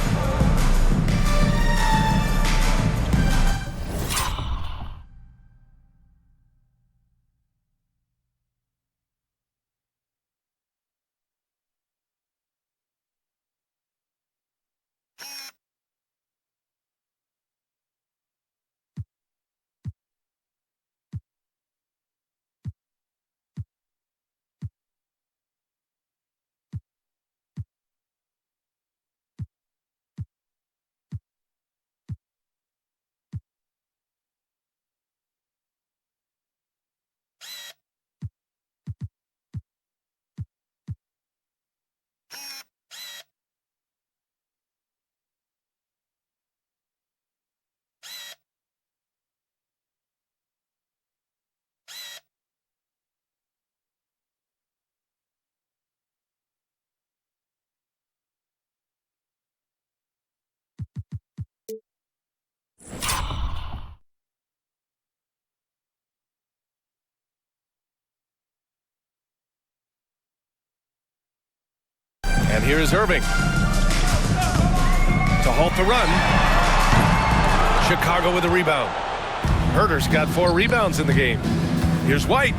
[SPEAKER 4] And here is Irving. To halt the run. Chicago with a rebound. Herter's got 4 rebounds in the game. Here's White.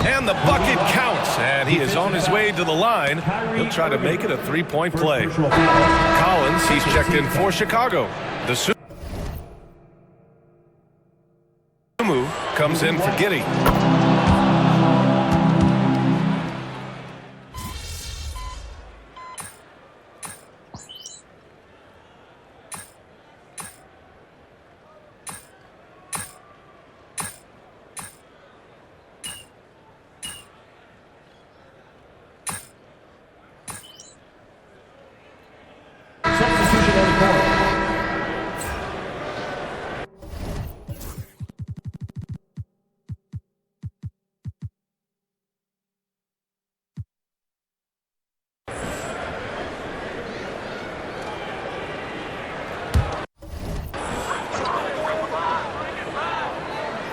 [SPEAKER 4] And the bucket counts. And he is on his way to the line. He'll try to make it a 3-point play. Collins, he's checked in for Chicago. The Sumu comes in for Giddey.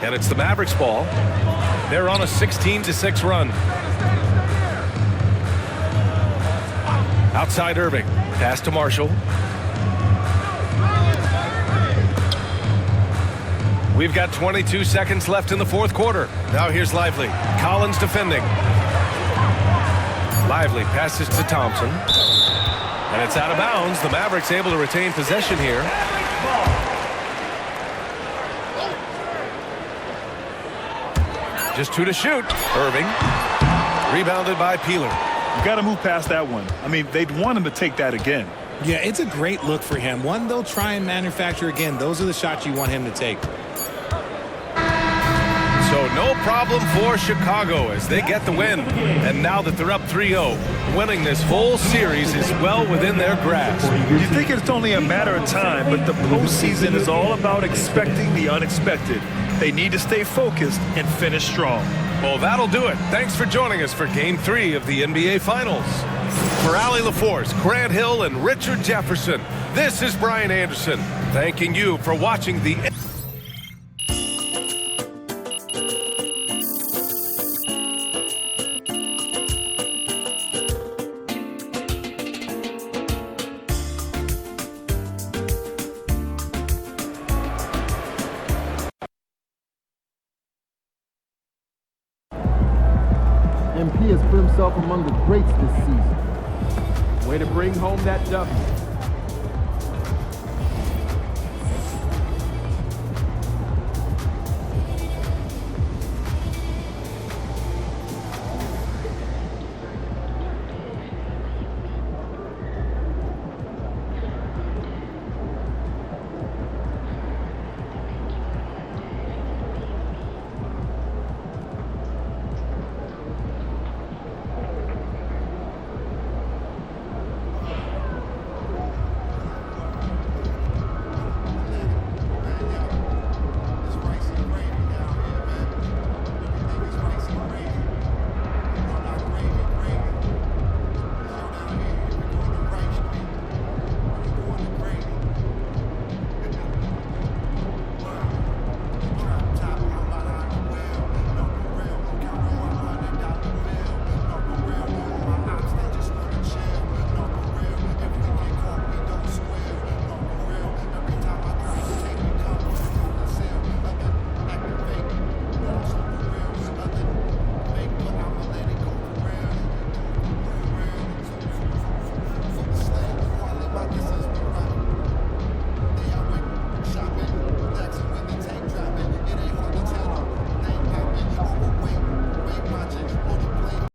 [SPEAKER 4] And it's the Mavericks ball. They're on a 16-6 run. Outside Irving. Pass to Marshall. We've got 22 seconds left in the fourth quarter. Now here's Lively. Collins defending. Lively passes to Thompson. And it's out of bounds. The Mavericks able to retain possession here. Just 2 to shoot. Irving. Rebounded by Peeler.
[SPEAKER 5] You got to move past that one. I mean, they'd want him to take that again.
[SPEAKER 6] Yeah, it's a great look for him. One they'll try and manufacture again. Those are the shots you want him to take.
[SPEAKER 4] So no problem for Chicago as they get the win. And now that they're up 3-0, winning this whole series is well within their grasp.
[SPEAKER 5] You think it's only a matter of time, but the postseason is all about expecting the unexpected. They need to stay focused and finish strong.
[SPEAKER 4] Well, that'll do it. Thanks for joining us for Game 3 of the NBA Finals. For Allie LaForce, Grant Hill, and Richard Jefferson, this is Brian Anderson, thanking you for watching the
[SPEAKER 9] MP has put himself among the greats this season. Way to bring home that W.